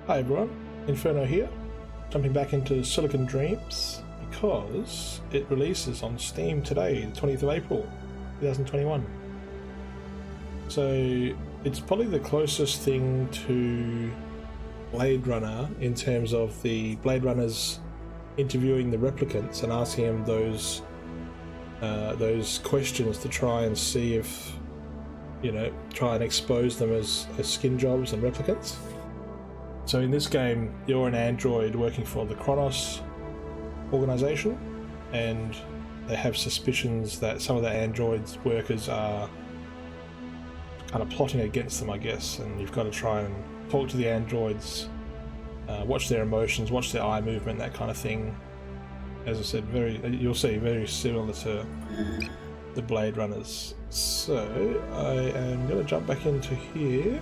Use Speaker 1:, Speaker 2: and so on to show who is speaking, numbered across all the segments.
Speaker 1: Hi everyone, Inferno here, jumping back into Silicon Dreams because it releases on Steam today, the 20th of April 2021. So it's probably the closest thing to Blade Runner in terms of the Blade Runners interviewing the replicants and asking them those questions to try and see if, try and expose them as skin jobs and replicants. So in this game, you're an android working for the Kronos organization, and they have suspicions that some of the androids' workers are kind of plotting against them, I guess, and you've got to try and talk to the androids, watch their emotions, watch their eye movement, that kind of thing. As I said, you'll see very similar to the Blade Runners. So I am going to jump back into here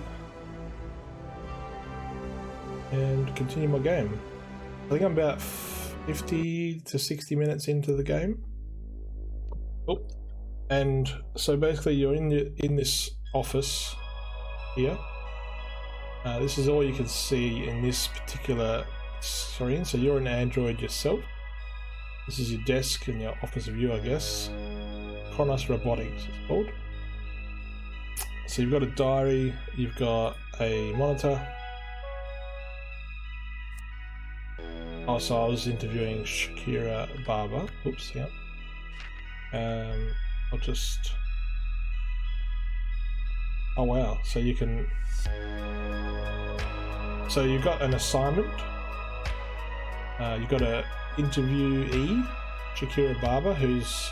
Speaker 1: and continue my game. I think I'm about 50 to 60 minutes into the game. Oh, and so basically you're in this office here. This is all you can see in this particular screen. So you're an android yourself. This is your desk and your office view, I guess. Kronos Robotics it's called. So you've got a diary, you've got a monitor. Also, I was interviewing Shakira Barber. Oops, yeah. I'll just... Oh wow, so you can... So you've got an assignment. You've got a interviewee, Shakira Barber, whose...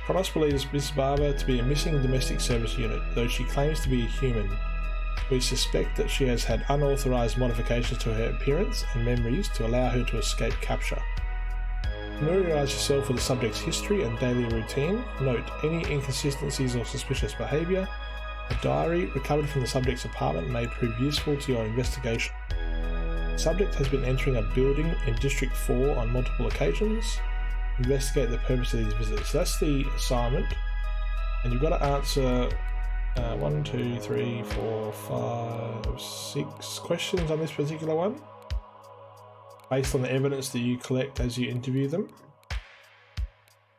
Speaker 1: Kronos believes Miss Barber to be a missing domestic service unit, though she claims to be a human. We suspect that she has had unauthorized modifications to her appearance and memories to allow her to escape capture. Familiarize yourself with the subject's history and daily routine. Note any inconsistencies or suspicious behavior. A diary recovered from the subject's apartment may prove useful to your investigation. The subject has been entering a building in District 4 on multiple occasions. Investigate the purpose of these visits. So that's the assignment, and you've got to answer 1, 2, 3, 4, 5, 6 questions on this particular one, based on the evidence that you collect as you interview them.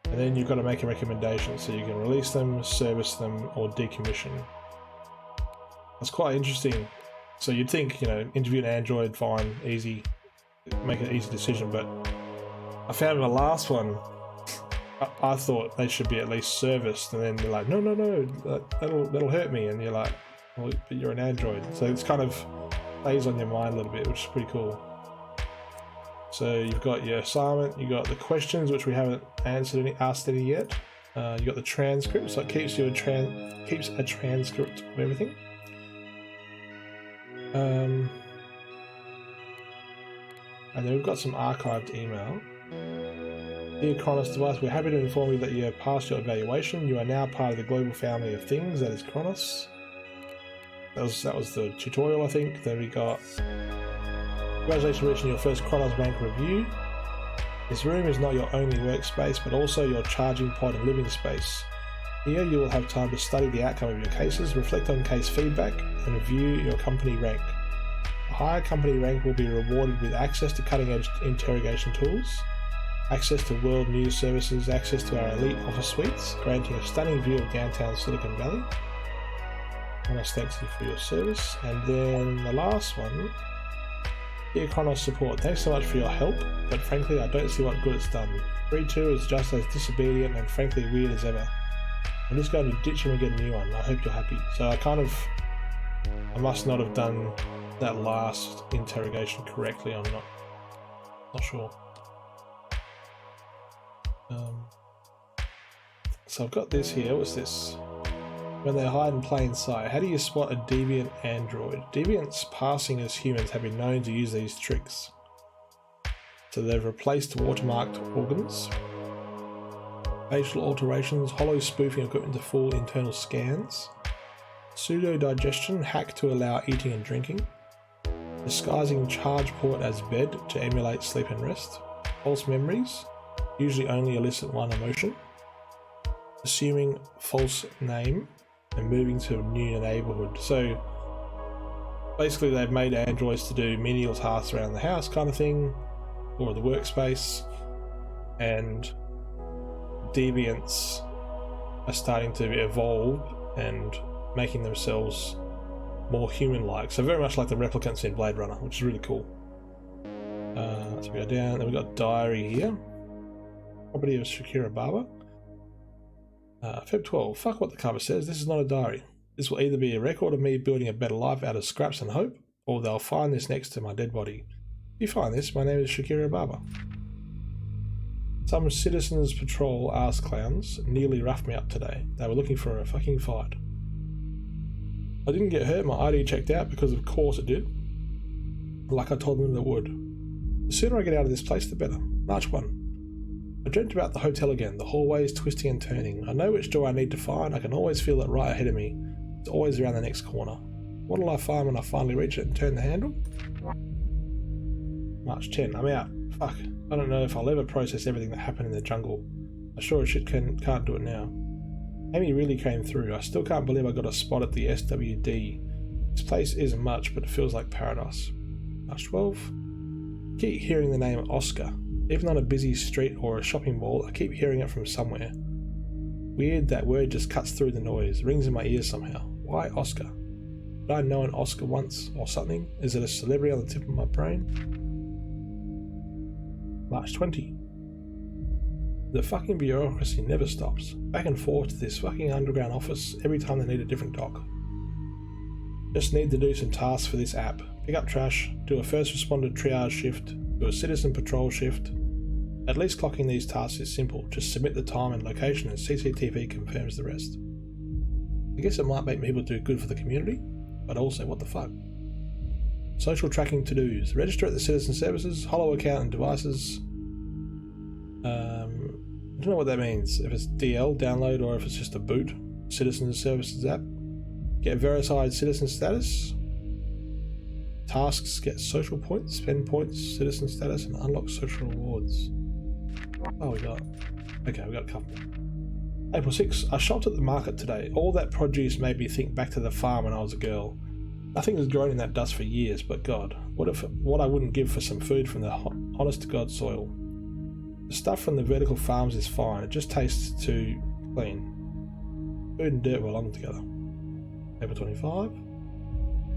Speaker 1: And then you've got to make a recommendation, so you can release them, service them, or decommission. That's quite interesting. So you'd think, interview an android, fine, easy, make an easy decision, but I found in the last one, I thought they should be at least serviced, and then they're like, no, that'll hurt me, and you're like, well, but you're an android. So it's kind of plays on your mind a little bit, which is pretty cool. So you've got your assignment, you've got the questions, which we haven't asked any yet. You've got the transcript, so it keeps a transcript of everything. And then we've got some archived email. Dear Kronos device, we're happy to inform you that you have passed your evaluation. You are now part of the global family of things, that is Kronos. That was the tutorial, I think. Then we got, congratulations for reaching your first Kronos rank review. This room is not your only workspace, but also your charging pod and living space. Here you will have time to study the outcome of your cases, reflect on case feedback, and review your company rank. A higher company rank will be rewarded with access to cutting-edge interrogation tools, access to world news services, access to our elite office suites, granting a stunning view of downtown Silicon Valley. I want to thank you for your service. And then the last one, dear Kronos support, thanks so much for your help, but frankly I don't see what good it's done. 3-2 is just as disobedient and frankly weird as ever. I'm just going to ditch him and get a new one. I hope you're happy. So I must not have done that last interrogation correctly. I'm not sure. So I've got this here. What's this? When they hide in plain sight, how do you spot a deviant android? Deviants passing as humans have been known to use these tricks. So they've replaced watermarked organs, facial alterations, hollow spoofing equipment to fool internal scans, pseudo-digestion, hack to allow eating and drinking, disguising charge port as bed to emulate sleep and rest, false memories, usually only elicit one emotion, assuming false name, and moving to a new neighborhood. So basically they've made androids to do menial tasks around the house kind of thing, or the workspace, and deviants are starting to evolve and making themselves more human-like. So very much like the replicants in Blade Runner, which is really cool. So we go down, then we've got diary here. Property of Shakira Barber. Feb 12. Fuck what the cover says. This is not a diary. This will either be a record of me building a better life out of scraps and hope, or they'll find this next to my dead body. If you find this, my name is Shakira Barber. Some citizens patrol ass clowns nearly roughed me up today. They were looking for a fucking fight. I didn't get hurt. My ID checked out because of course it did. Like I told them it would. The sooner I get out of this place, the better. March 1. I dreamt about the hotel again. The hallways twisting and turning. I know which door I need to find. I can always feel it right ahead of me. It's always around the next corner. What'll I find when I finally reach it and turn the handle? March 10. I'm out. Fuck. I don't know if I'll ever process everything that happened in the jungle. I sure as shit can't do it now. Amy really came through. I still can't believe I got a spot at the SWD. This place isn't much, but it feels like paradise. March 12. I keep hearing the name Oscar. Even on a busy street or a shopping mall, I keep hearing it from somewhere. Weird, that word just cuts through the noise, rings in my ears somehow. Why Oscar? Did I know an Oscar once, or something? Is it a celebrity on the tip of my brain? March 20. The fucking bureaucracy never stops. Back and forth to this fucking underground office every time they need a different doc. Just need to do some tasks for this app. Pick up trash, do a first responder triage shift, do a citizen patrol shift. At least clocking these tasks is simple. Just submit the time and location and CCTV confirms the rest. I guess it might make people do good for the community, but also what the fuck. Social tracking to-dos. Register at the citizen services, hollow account and devices. I don't know what that means. If it's DL, download, or if it's just a boot. Citizen services app. Get verified citizen status. Tasks get social points, spend points, citizen status, and unlock social rewards. Oh, we got a couple. April 6. I shopped at the market today. All that produce made me think back to the farm when I was a girl. Nothing has grown in that dust for years, but God, what I wouldn't give for some food from the honest to God soil. The stuff from the vertical farms is fine, it just tastes too clean. Food and dirt belong together. April 25.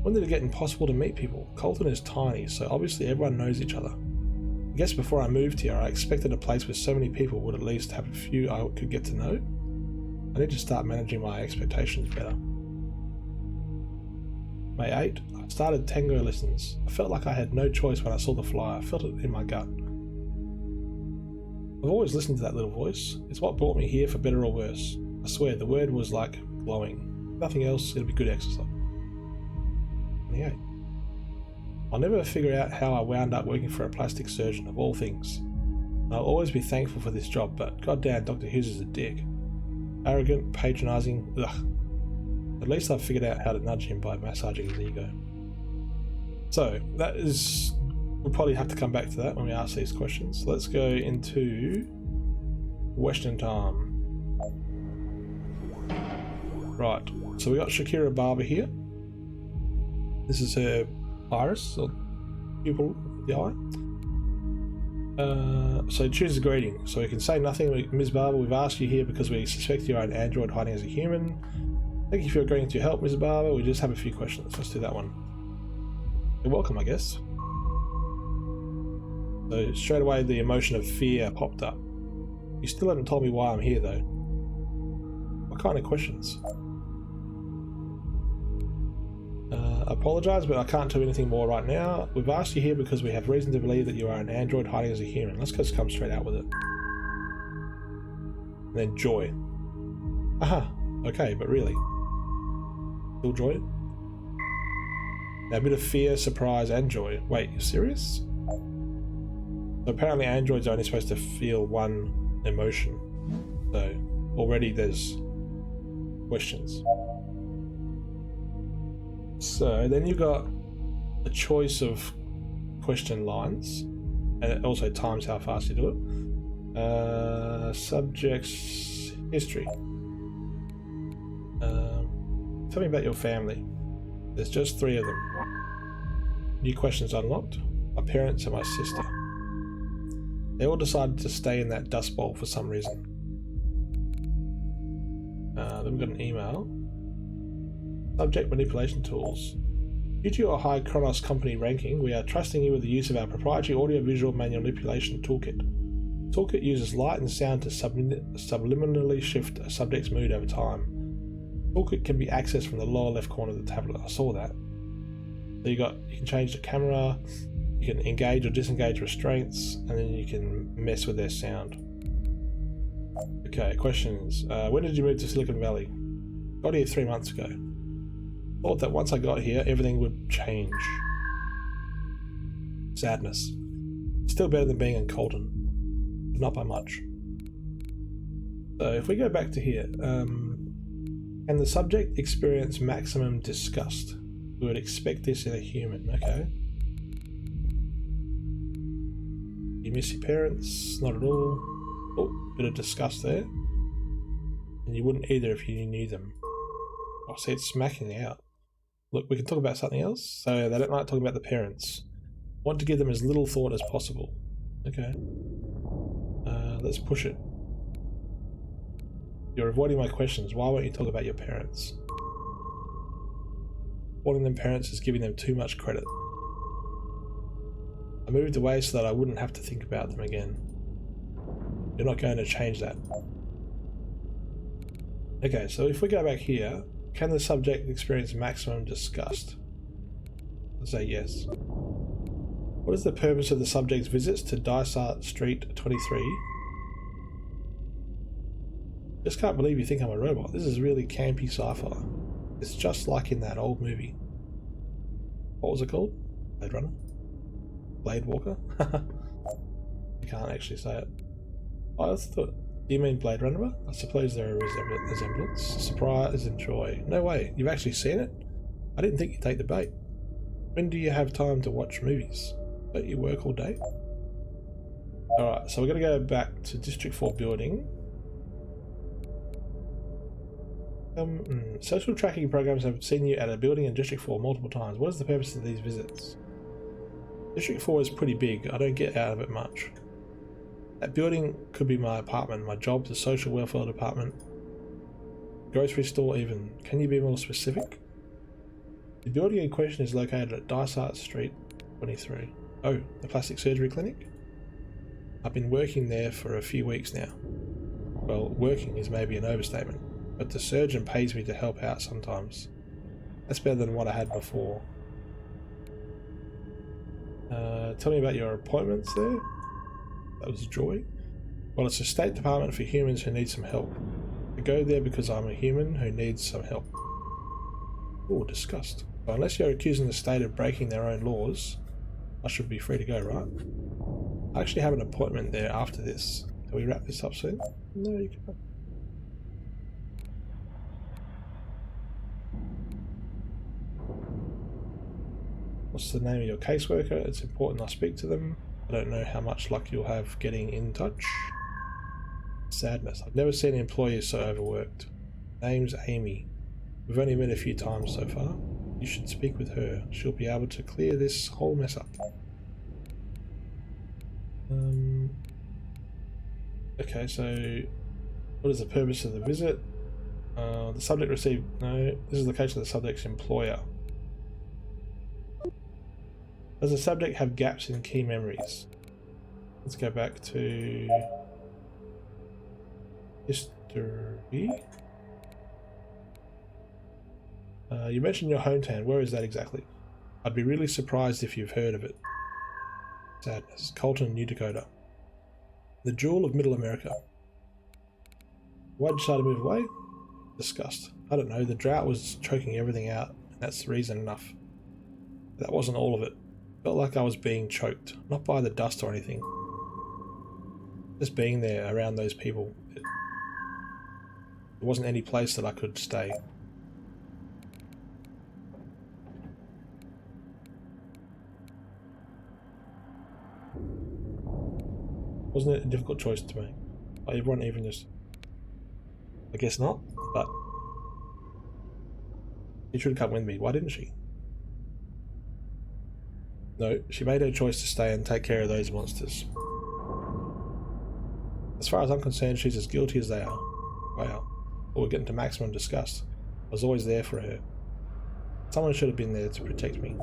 Speaker 1: When did it get impossible to meet people? Colton is tiny, so obviously everyone knows each other. I guess before I moved here, I expected a place with so many people would at least have a few I could get to know. I need to start managing my expectations better. May 8. I started tango lessons. I felt like I had no choice when I saw the flyer. I felt it in my gut. I've always listened to that little voice. It's what brought me here for better or worse. I swear, the word was like glowing. Nothing else, it'll be good exercise. 28. I'll never figure out how I wound up working for a plastic surgeon of all things. I'll always be thankful for this job, but goddamn, Dr. Hughes is a dick. Arrogant, patronising, ugh. At least I've figured out how to nudge him by massaging his ego. So, that is... We'll probably have to come back to that when we ask these questions. Let's go into Western time. Right, so we got Shakira Barber here. This is her iris, or pupil of the eye. So choose a greeting. So we can say nothing. Ms. Barber, we've asked you here because we suspect you are an android hiding as a human. Thank you for agreeing to help, Ms. Barber. We just have a few questions. Let's do that one. You're welcome, I guess. So straight away the emotion of fear popped up. You still haven't told me why I'm here though. What kind of questions? Apologise, but I can't do anything more right now. We've asked you here because we have reason to believe that you are an android hiding as a human. Let's just come straight out with it. And then joy. Aha, okay, but really. Still joy? Now a bit of fear, surprise, and joy. Wait, you're serious? So apparently androids are only supposed to feel one emotion. So already there's questions. So then you've got a choice of question lines, and it also times how fast you do it. Subjects history. Tell me about your family. There's just 3 of them. New questions unlocked. My parents and my sister. They all decided to stay in that dust bowl for some reason. Then we've got an email. Subject manipulation tools. Due to your high Kronos company ranking, we are trusting you with the use of our proprietary audio-visual manipulation toolkit. The toolkit uses light and sound to subliminally shift a subject's mood over time. The toolkit can be accessed from the lower left corner of the tablet. I saw that. So you can change the camera, you can engage or disengage restraints, and then you can mess with their sound. Okay, questions. When did you move to Silicon Valley? Got here 3 months ago. Thought that once I got here, everything would change. Sadness. Still better than being in Colton, but not by much. So if we go back to here, can the subject experience maximum disgust? We would expect this in a human, okay. You miss your parents? Not at all. Oh, bit of disgust there. And you wouldn't either if you knew them. Oh, see, it's smacking out. Look, we can talk about something else. So they don't like talking about the parents. Want to give them as little thought as possible. Okay. Let's push it. You're avoiding my questions. Why won't you talk about your parents? Calling them parents is giving them too much credit. I moved away so that I wouldn't have to think about them again. You're not going to change that. Okay, so if we go back here, can the subject experience maximum disgust? Let's say yes. What is the purpose of the subject's visits to Dysart Street 23? Just can't believe you think I'm a robot. This is really campy sci-fi. It's just like in that old movie. What was it called? Blade Runner? Blade Walker? I can't actually say it. I thought, do you mean Blade Runner? I suppose there is a resemblance. Surprise and joy. No way, you've actually seen it? I didn't think you'd take the bait. When do you have time to watch movies? Don't you work all day? Alright, so we're going to go back to District 4 building. Social tracking programs have seen you at a building in District 4 multiple times. What is the purpose of these visits? District 4 is pretty big. I don't get out of it much. That building could be my apartment, my job, the social welfare department, grocery store even. Can you be more specific? The building in question is located at Dysart Street 23. Oh, the plastic surgery clinic? I've been working there for a few weeks now. Well, working is maybe an overstatement, but the surgeon pays me to help out sometimes. That's better than what I had before. Tell me about your appointments there. That was joy. Well, it's a state department for humans who need some help. I go there because I'm a human who needs some help. Oh, disgust. Well, unless you're accusing the state of breaking their own laws, I should be free to go, right? I actually have an appointment there after this. Can we wrap this up soon? No, you can't. What's the name of your caseworker? It's important I speak to them. I don't know how much luck you'll have getting in touch. Sadness. I've never seen an employee so overworked. Name's Amy. We've only met a few times so far. You should speak with her. She'll be able to clear this whole mess up. Okay, so what is the purpose of the visit? The subject received... No, this is the case of the subject's employer. Does the subject have gaps in key memories? Let's go back to history. You mentioned your hometown. Where is that exactly? I'd be really surprised if you've heard of it. Sadness. Colton, New Dakota. The jewel of Middle America. Why'd you decide to move away? Disgust. I don't know. The drought was choking everything out, and that's reason enough. That wasn't all of it. Felt like I was being choked, not by the dust or anything. Just being there around those people. There wasn't any place that I could stay. Wasn't it a difficult choice to make? Like everyone even just... I guess not, but... She should have come with me. Why didn't she? No, she made her choice to stay and take care of those monsters. As far as I'm concerned, she's as guilty as they are. Wow. But we're getting to maximum disgust. I was always there for her. Someone should have been there to protect me.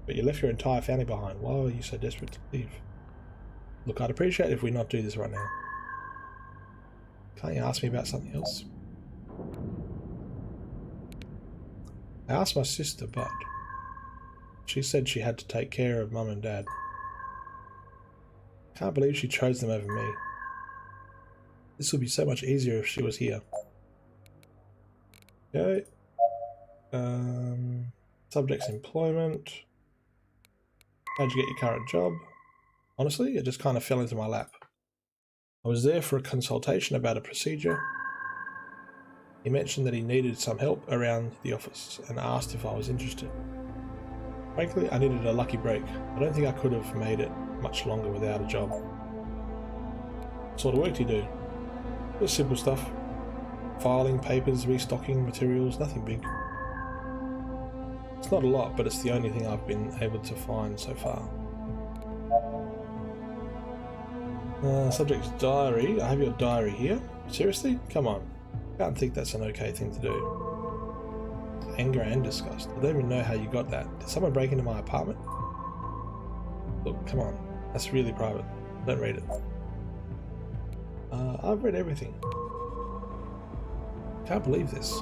Speaker 1: But you left your entire family behind. Why were you so desperate to leave? Look, I'd appreciate it if we not do this right now. Can't you ask me about something else? I asked my sister, but she said she had to take care of Mum and Dad. Can't believe she chose them over me. This would be so much easier if she was here. Okay. Subject's employment. How'd you get your current job? Honestly, it just kind of fell into my lap. I was there for a consultation about a procedure. He mentioned that he needed some help around the office and asked if I was interested. Frankly, I needed a lucky break. I don't think I could have made it much longer without a job. What sort of work do you do? Just simple stuff. Filing papers, restocking materials, nothing big. It's not a lot, but it's the only thing I've been able to find so far. Subject's diary. I have your diary here. Seriously? Come on. Can't think that's an okay thing to do. Anger and disgust. I don't even know how you got that. Did someone break into my apartment? Look, come on. That's really private. Don't read it. I've read everything. Can't believe this.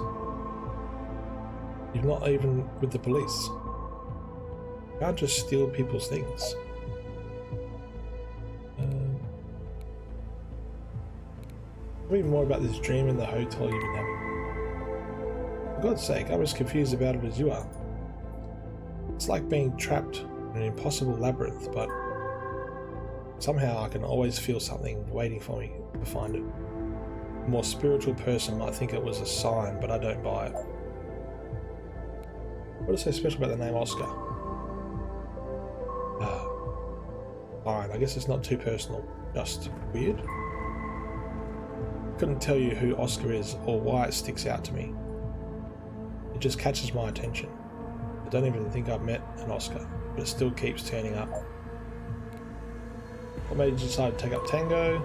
Speaker 1: You're not even with the police. You can't just steal people's things. Tell me more about this dream in the hotel you've been having. For God's sake, I'm as confused about it as you are. It's like being trapped in an impossible labyrinth, but somehow I can always feel something waiting for me to find it. A more spiritual person might think it was a sign, but I don't buy it. What is so special about the name Oscar? Fine, I guess it's not too personal, just weird. Couldn't tell you who Oscar is or why it sticks out to me. It just catches my attention. I don't even think I've met an Oscar, but it still keeps turning up. What made you decide to take up Tango?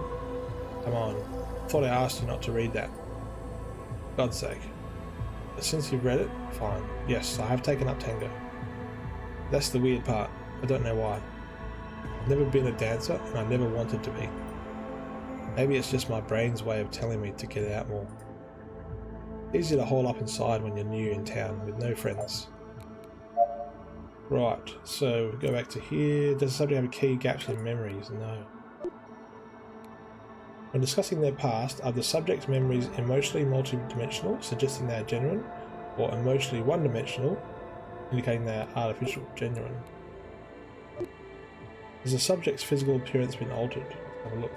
Speaker 1: Come on, I thought I asked you not to read that. For God's sake. But since you've read it, fine. Yes, I have taken up Tango. That's the weird part. I don't know why. I've never been a dancer and I never wanted to be. Maybe it's just my brain's way of telling me to get it out more. Easy to hole up inside when you're new in town with no friends. Right, so go back to here. Does the subject have key gaps in memories? No. When discussing their past, are the subject's memories emotionally multidimensional, suggesting they are genuine, or emotionally one-dimensional, indicating they are artificial, genuine? Has the subject's physical appearance been altered? Let's have a look.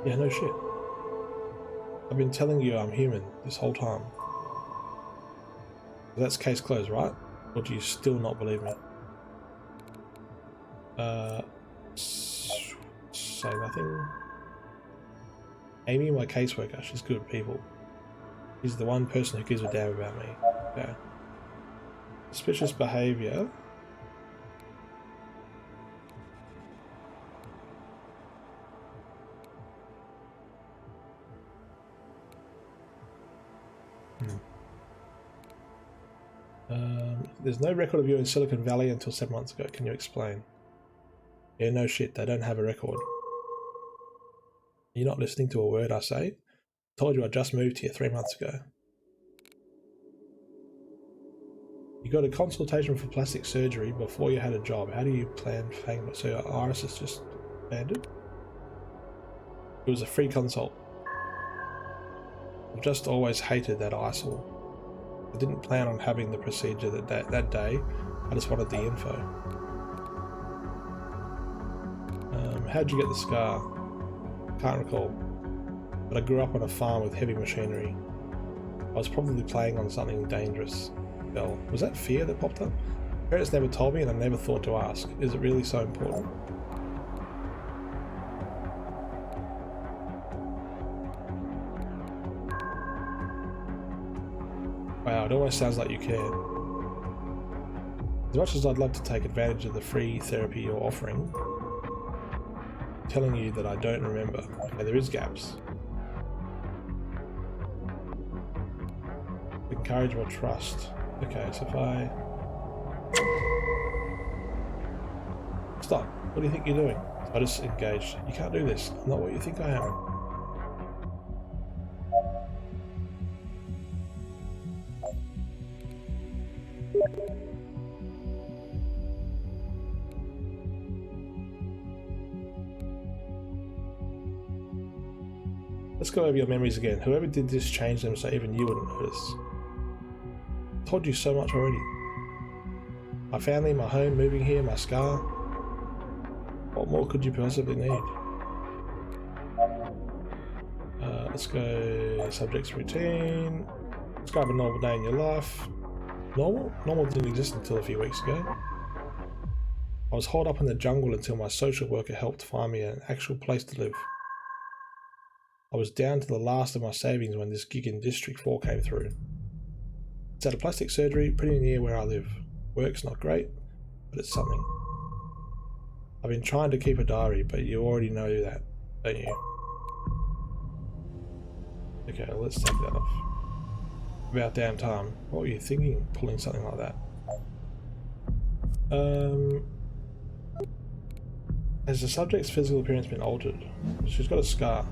Speaker 1: Yeah, no shit. I've been telling you I'm human this whole time. That's case closed, right? Or do you still not believe me? Say nothing. Amy, my caseworker, she's good with people. She's the one person who gives a damn about me. Okay. Suspicious behaviour. There's no record of you in Silicon Valley until 7 months ago. Can you explain? Yeah, no shit. They don't have a record. You're not listening to a word I say? I told you I just moved here 3 months ago. You got a consultation for plastic surgery before you had a job. How do you plan payment? So your iris is just banded? It was a free consult. I've just always hated that eyesore. I didn't plan on having the procedure that day. I just wanted the info. How'd you get the scar? Can't recall. But I grew up on a farm with heavy machinery. I was probably playing on something dangerous. Well, was that fear that popped up? Parents never told me and I never thought to ask. Is it really so important? Wow, it almost sounds like you care. As much as I'd love to take advantage of the free therapy you're offering, I'm telling you that I don't remember. Okay, there is gaps. Encourage more trust. Okay, so if I... Stop. What do you think you're doing? I just engaged. You can't do this. I'm not what you think I am. Let's go over your memories again. Whoever did this changed them so even you wouldn't notice. I told you so much already. My family, my home, moving here, my scar. What more could you possibly need? Let's go subject's routine. Describe a normal day in your life. Normal? Normal didn't exist until a few weeks ago. I was holed up in the jungle until my social worker helped find me an actual place to live. I was down to the last of my savings when this gig in District 4 came through. It's at a plastic surgery pretty near where I live. Work's not great, but it's something. I've been trying to keep a diary, but you already know that, don't you? Okay, let's take that off. About damn time. What were you thinking, pulling something like that? Has the subject's physical appearance been altered? She's got a scar.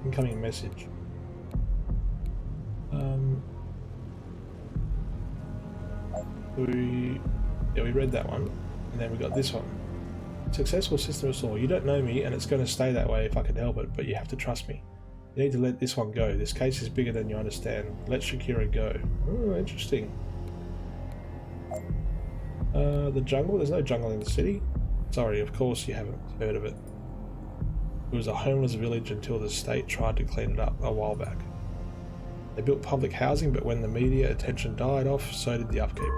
Speaker 1: Incoming message. We read that one, and then we got this one. Successful system restore. You don't know me, and it's going to stay that way if I can help it, but you have to trust me. You need to let this one go. This case is bigger than you understand. Let Shakira go. Oh, interesting. The jungle? There's no jungle in the city. Sorry, of course you haven't heard of it. It was a homeless village until the state tried to clean it up a while back. They built public housing, but when the media attention died off, so did the upkeep.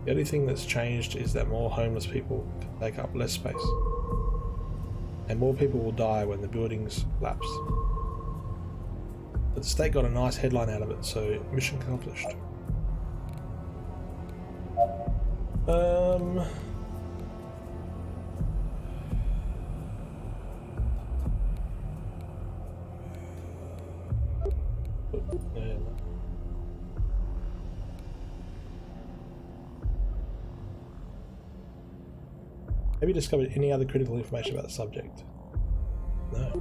Speaker 1: The only thing that's changed is that more homeless people can take up less space. And more people will die when the buildings collapse. But the state got a nice headline out of it, so mission accomplished. Have you discovered any other critical information about the subject? No.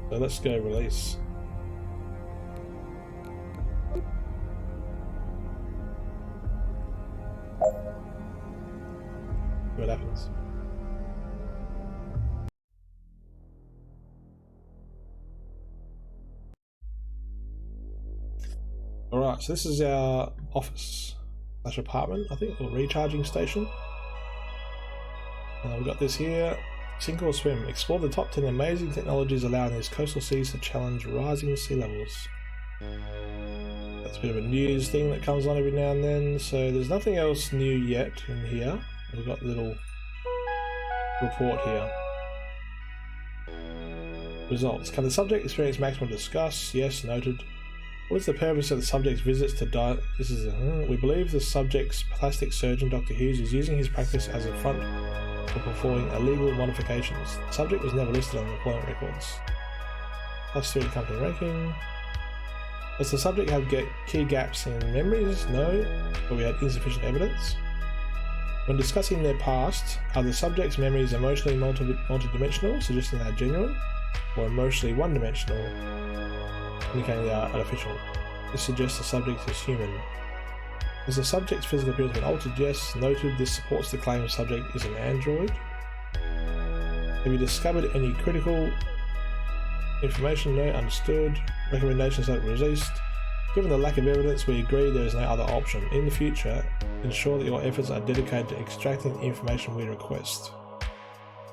Speaker 1: So let's go release. See what happens. Alright, so this is our office / apartment, I think, or recharging station. We've got this here. Sink or swim. Explore the top 10 amazing technologies allowing these coastal seas to challenge rising sea levels. That's a bit of a news thing that comes on every now and then, so there's nothing else new yet in here. We've got a little report here. Results. Can the subject experience maximum disgust? Yes, noted. What is the purpose of the subject's visits to we believe the subject's plastic surgeon, Dr. Hughes, is using his practice as a front for performing illegal modifications. The subject was never listed on the employment records. +3 to company ranking. Does the subject have key gaps in memories? No, but we had insufficient evidence. When discussing their past, are the subject's memories emotionally multidimensional, suggesting they are genuine, or emotionally one-dimensional, indicating they are artificial? This suggests the subject is human. Has the subject's physical appearance been altered? Yes, noted. This supports the claim the subject is an android. Have you discovered any critical information? No, understood. Recommendations not released. Given the lack of evidence, we agree there is no other option. In the future, ensure that your efforts are dedicated to extracting the information we request.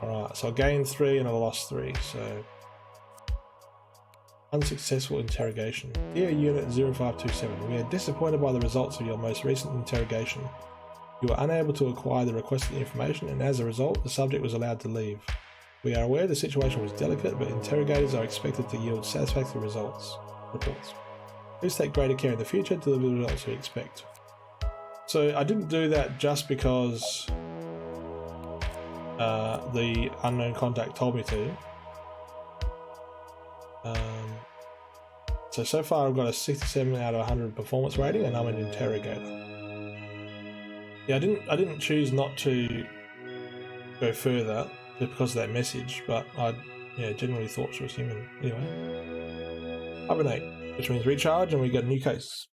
Speaker 1: Alright, so I gained 3 and I lost 3, so... Unsuccessful interrogation. Dear Unit 0527, we are disappointed by the results of your most recent interrogation. You were unable to acquire the requested information, and as a result, the subject was allowed to leave. We are aware the situation was delicate, but interrogators are expected to yield satisfactory reports. Please take greater care in the future, deliver the results we expect. So I didn't do that just because the unknown contact told me to. So far I've got a 67 out of 100 performance rating, and I'm an interrogator. Yeah, I didn't choose not to go further just because of that message, but I generally thought she was human. Anyway, Hibernate, which means recharge, and we got a new case.